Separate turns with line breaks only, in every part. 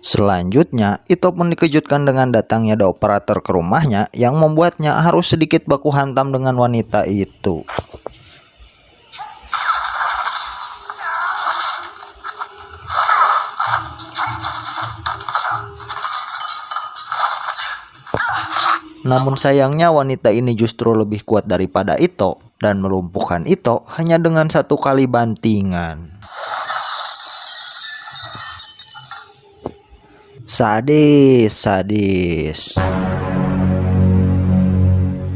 Selanjutnya, Ito pun dikejutkan dengan datangnya The Operator ke rumahnya yang membuatnya harus sedikit baku hantam dengan wanita itu. Namun sayangnya wanita ini justru lebih kuat daripada Ito dan melumpuhkan Ito hanya dengan satu kali bantingan. Sadis.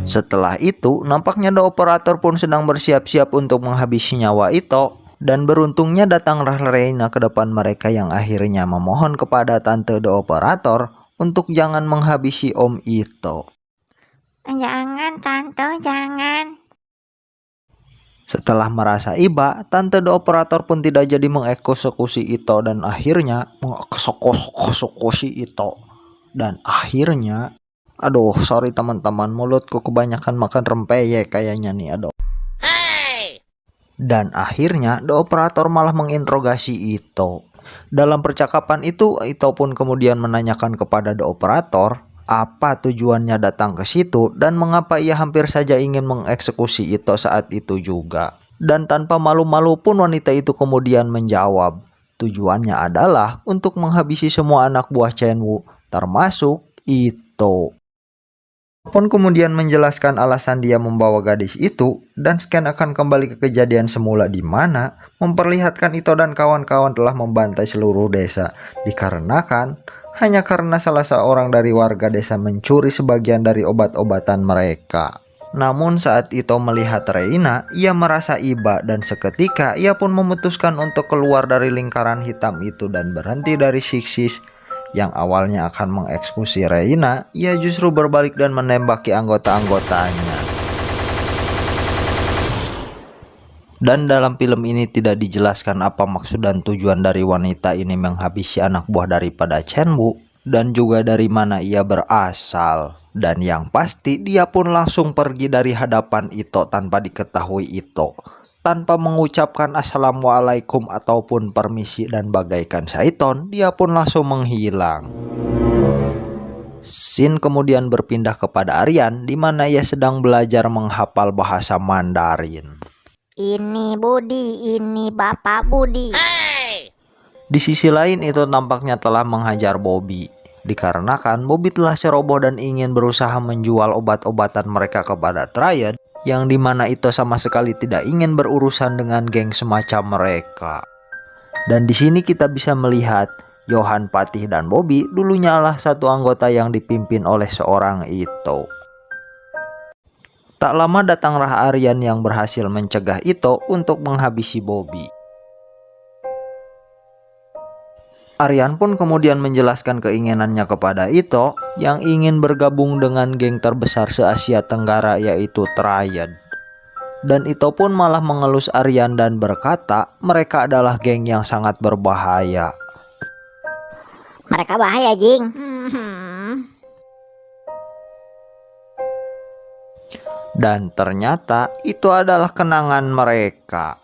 Setelah itu, nampaknya The Operator pun sedang bersiap-siap untuk menghabisi nyawa Ito. Dan beruntungnya datanglah Reina ke depan mereka yang akhirnya memohon kepada Tante The Operator untuk jangan menghabisi Om Ito.
Jangan, Tante, jangan.
Setelah merasa iba, Tante The Operator pun tidak jadi mengeksekusi Ito dan akhirnya mengeksekusi Ito. Dan akhirnya, aduh sorry teman-teman, mulutku kebanyakan makan rempeyek kayaknya nih, aduh. Dan akhirnya The Operator malah menginterogasi Ito. Dalam percakapan itu, Ito pun kemudian menanyakan kepada The Operator apa tujuannya datang ke situ dan mengapa ia hampir saja ingin mengeksekusi Ito saat itu juga. Dan tanpa malu-malu pun wanita itu kemudian menjawab, tujuannya adalah untuk menghabisi semua anak buah Chenwu, termasuk Ito. Pun kemudian menjelaskan alasan dia membawa gadis itu dan Scan akan kembali ke kejadian semula di mana memperlihatkan Ito dan kawan-kawan telah membantai seluruh desa dikarenakan hanya karena salah seorang dari warga desa mencuri sebagian dari obat-obatan mereka. Namun saat Ito melihat Reina, ia merasa iba dan seketika ia pun memutuskan untuk keluar dari lingkaran hitam itu dan berhenti dari Siksis. Yang awalnya akan mengeksekusi Reina, ia justru berbalik dan menembaki anggota-anggotanya. Dan dalam film ini tidak dijelaskan apa maksud dan tujuan dari wanita ini menghabisi anak buah daripada Chenwu dan juga dari mana ia berasal. Dan yang pasti dia pun langsung pergi dari hadapan Ito tanpa diketahui Ito, tanpa mengucapkan assalamualaikum ataupun permisi, dan bagaikan syaiton dia pun langsung menghilang. Scene kemudian berpindah kepada Aryan di mana ia sedang belajar menghafal bahasa Mandarin.
Ini Budi, ini Bapak Budi.
Di sisi lain itu tampaknya telah menghajar Bobby, dikarenakan Bobby telah ceroboh dan ingin berusaha menjual obat-obatan mereka kepada Triad, yang dimana itu sama sekali tidak ingin berurusan dengan geng semacam mereka. Dan di sini kita bisa melihat Johan, Patih, dan Bobby dulunya adalah satu anggota yang dipimpin oleh seorang Ito. Tak lama datanglah Aryan yang berhasil mencegah Ito untuk menghabisi Bobby. Aryan pun kemudian menjelaskan keinginannya kepada Ito yang ingin bergabung dengan geng terbesar se-Asia Tenggara yaitu Triad. Dan Ito pun malah mengelus Aryan dan berkata mereka adalah geng yang sangat berbahaya.
Mereka bahaya, Jing.
Dan ternyata itu adalah kenangan mereka.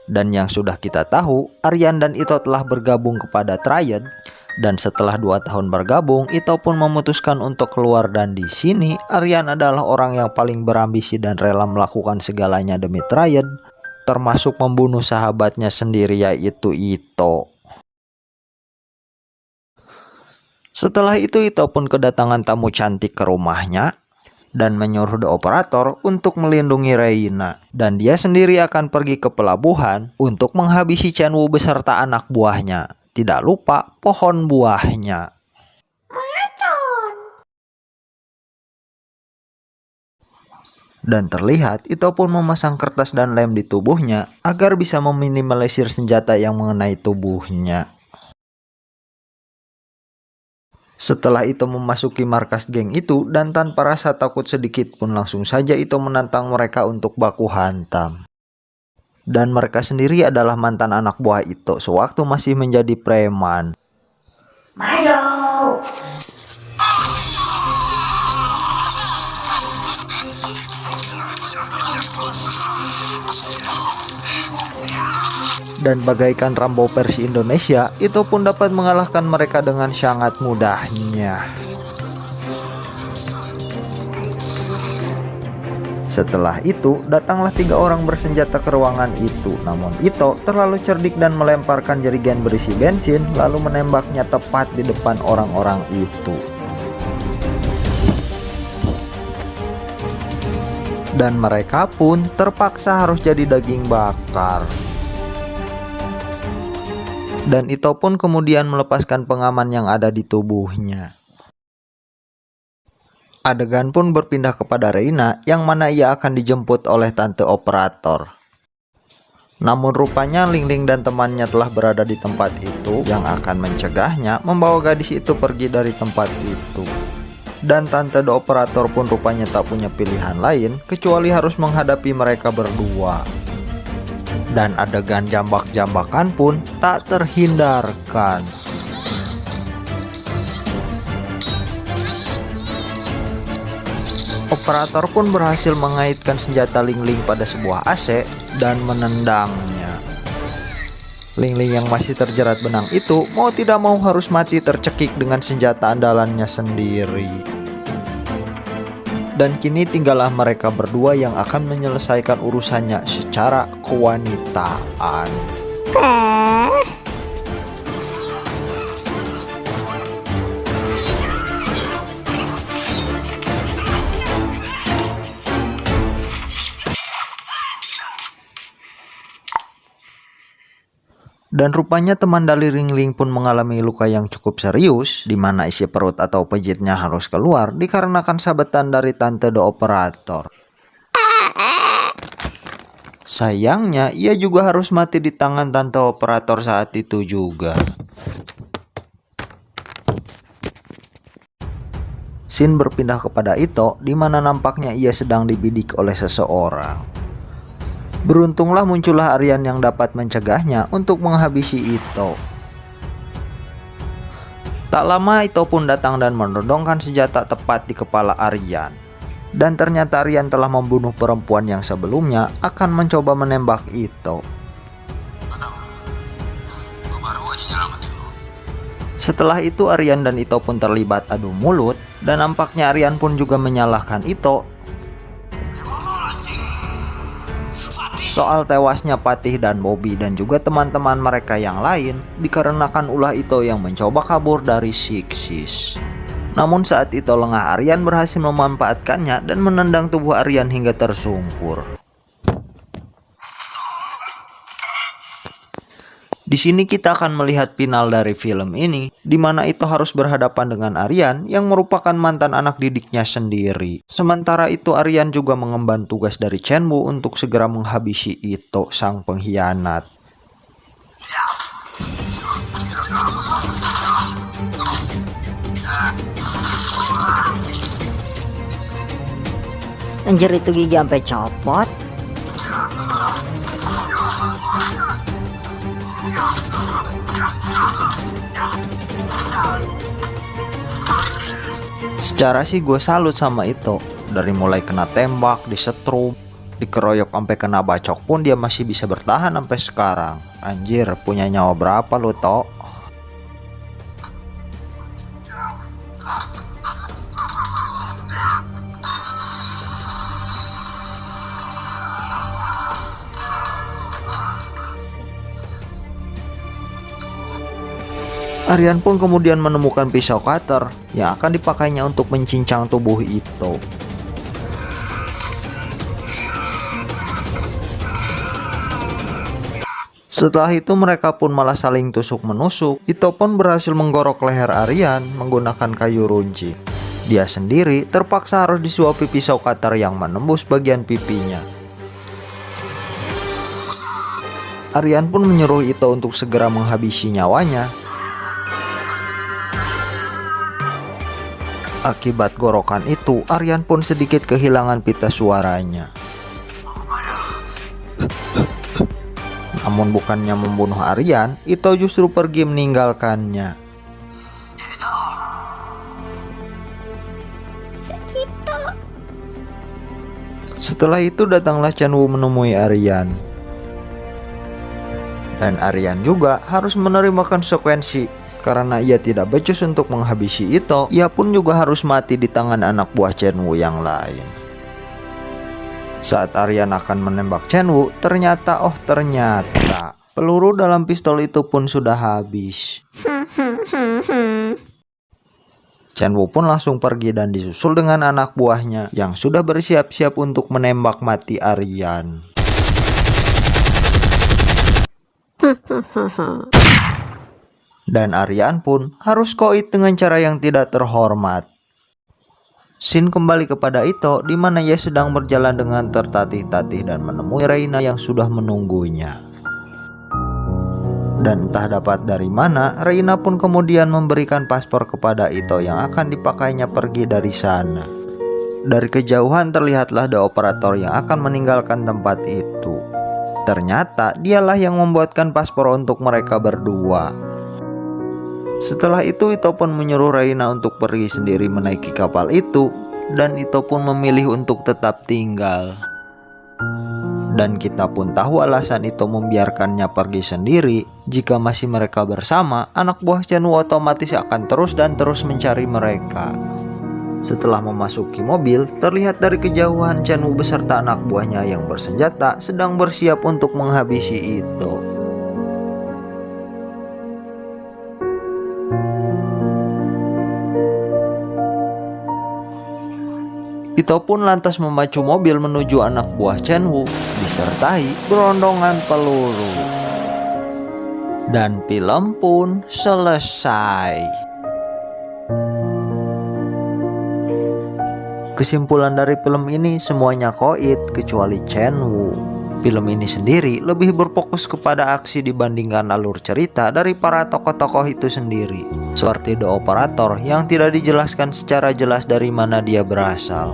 Dan yang sudah kita tahu, Aryan dan Ito telah bergabung kepada Triad. Dan setelah 2 tahun bergabung, Ito pun memutuskan untuk keluar. Dan di sini Aryan adalah orang yang paling berambisi dan rela melakukan segalanya demi Triad, termasuk membunuh sahabatnya sendiri yaitu Ito. Setelah itu Ito pun kedatangan tamu cantik ke rumahnya dan menyuruh The Operator untuk melindungi Reina, dan dia sendiri akan pergi ke pelabuhan untuk menghabisi Chenwu beserta anak buahnya, tidak lupa pohon buahnya. Dan terlihat Ito pun memasang kertas dan lem di tubuhnya agar bisa meminimalisir senjata yang mengenai tubuhnya. Setelah Ito memasuki markas geng itu dan tanpa rasa takut sedikit pun langsung saja Ito menantang mereka untuk baku hantam. Dan mereka sendiri adalah mantan anak buah Ito sewaktu masih menjadi preman.
Maju!
Dan bagaikan Rambo versi Indonesia, Ito pun dapat mengalahkan mereka dengan sangat mudahnya. Setelah itu, datanglah 3 orang bersenjata ke ruangan itu. Namun Ito terlalu cerdik dan melemparkan jerigen berisi bensin, lalu menembaknya tepat di depan orang-orang itu. Dan mereka pun terpaksa harus jadi daging bakar. Dan Ito pun kemudian melepaskan pengaman yang ada di tubuhnya. Adegan pun berpindah kepada Reina, yang mana ia akan dijemput oleh tante operator. Namun rupanya Ling Ling dan temannya telah berada di tempat itu, yang akan mencegahnya membawa gadis itu pergi dari tempat itu. Dan tante operator pun rupanya tak punya pilihan lain kecuali harus menghadapi mereka berdua. Dan adegan jambak-jambakan pun tak terhindarkan. Operator pun berhasil mengaitkan senjata Ling Ling pada sebuah AC dan menendangnya. Ling Ling yang masih terjerat benang itu mau tidak mau harus mati tercekik dengan senjata andalannya sendiri. Dan kini tinggallah mereka berdua yang akan menyelesaikan urusannya secara kewanitaan. Dan rupanya teman dari Ling Ling pun mengalami luka yang cukup serius, di mana isi perut atau pejitnya harus keluar dikarenakan sabetan dari tante operator. Sayangnya, ia juga harus mati di tangan tante operator saat itu juga. Scene berpindah kepada Ito, di mana nampaknya ia sedang dibidik oleh seseorang. Beruntunglah muncullah Aryan yang dapat mencegahnya untuk menghabisi Ito. Tak lama Ito pun datang dan menodongkan senjata tepat di kepala Aryan. Dan ternyata Aryan telah membunuh perempuan yang sebelumnya akan mencoba menembak Ito. Setelah itu Aryan dan Ito pun terlibat adu mulut, dan nampaknya Aryan pun juga menyalahkan Ito soal tewasnya Patih dan Bobby dan juga teman-teman mereka yang lain dikarenakan ulah Ito yang mencoba kabur dari Siksis. Namun saat Ito lengah, Aryan berhasil memanfaatkannya dan menendang tubuh Aryan hingga tersungkur. Di sini kita akan melihat final dari film ini, di mana Ito harus berhadapan dengan Aryan yang merupakan mantan anak didiknya sendiri. Sementara itu Aryan juga mengemban tugas dari Chenwu untuk segera menghabisi Ito, sang pengkhianat.
Anjir, itu gigi sampai copot.
Secara sih gue salut sama Ito. Dari mulai kena tembak, disetrum, dikeroyok sampai kena bacok pun dia masih bisa bertahan sampai sekarang. Anjir, punya nyawa berapa lo, Tok? Aryan pun kemudian menemukan pisau cutter yang akan dipakainya untuk mencincang tubuh Ito. Setelah itu mereka pun malah saling tusuk-menusuk. Ito pun berhasil menggorok leher Aryan menggunakan kayu runci. Dia sendiri terpaksa harus disuapi pisau cutter yang menembus bagian pipinya. Aryan pun menyuruh Ito untuk segera menghabisi nyawanya. Akibat gorokan itu, Aryan pun sedikit kehilangan pita suaranya. Namun bukannya membunuh Aryan, Ito justru pergi meninggalkannya. Setelah itu datanglah Chenwu menemui Aryan. Dan Aryan juga harus menerima konsekuensi. Karena ia tidak becus untuk menghabisi Ito, ia pun juga harus mati di tangan anak buah Chenwu yang lain. Saat Aryan akan menembak Chenwu, ternyata peluru dalam pistol itu pun sudah habis. Chenwu pun langsung pergi dan disusul dengan anak buahnya yang sudah bersiap-siap untuk menembak mati Aryan. Dan Aryan pun harus koit dengan cara yang tidak terhormat. Scene kembali kepada Ito di mana ia sedang berjalan dengan tertatih-tatih dan menemui Reina yang sudah menunggunya. Dan entah dapat dari mana, Reina pun kemudian memberikan paspor kepada Ito yang akan dipakainya pergi dari sana. Dari kejauhan terlihatlah The Operator yang akan meninggalkan tempat itu. Ternyata dialah yang membuatkan paspor untuk mereka berdua. Setelah itu Ito pun menyuruh Reina untuk pergi sendiri menaiki kapal itu, dan Ito pun memilih untuk tetap tinggal. Dan kita pun tahu alasan Ito membiarkannya pergi sendiri. Jika masih mereka bersama, anak buah Chenwu otomatis akan terus dan terus mencari mereka. Setelah memasuki mobil, terlihat dari kejauhan Chenwu beserta anak buahnya yang bersenjata sedang bersiap untuk menghabisi Ito. Ito pun lantas memacu mobil menuju anak buah Chenwu disertai gerondongan peluru. Dan film pun selesai. Kesimpulan dari film ini semuanya koit kecuali Chenwu. Film ini sendiri lebih berfokus kepada aksi dibandingkan alur cerita dari para tokoh-tokoh itu sendiri. Seperti The Operator yang tidak dijelaskan secara jelas dari mana dia berasal.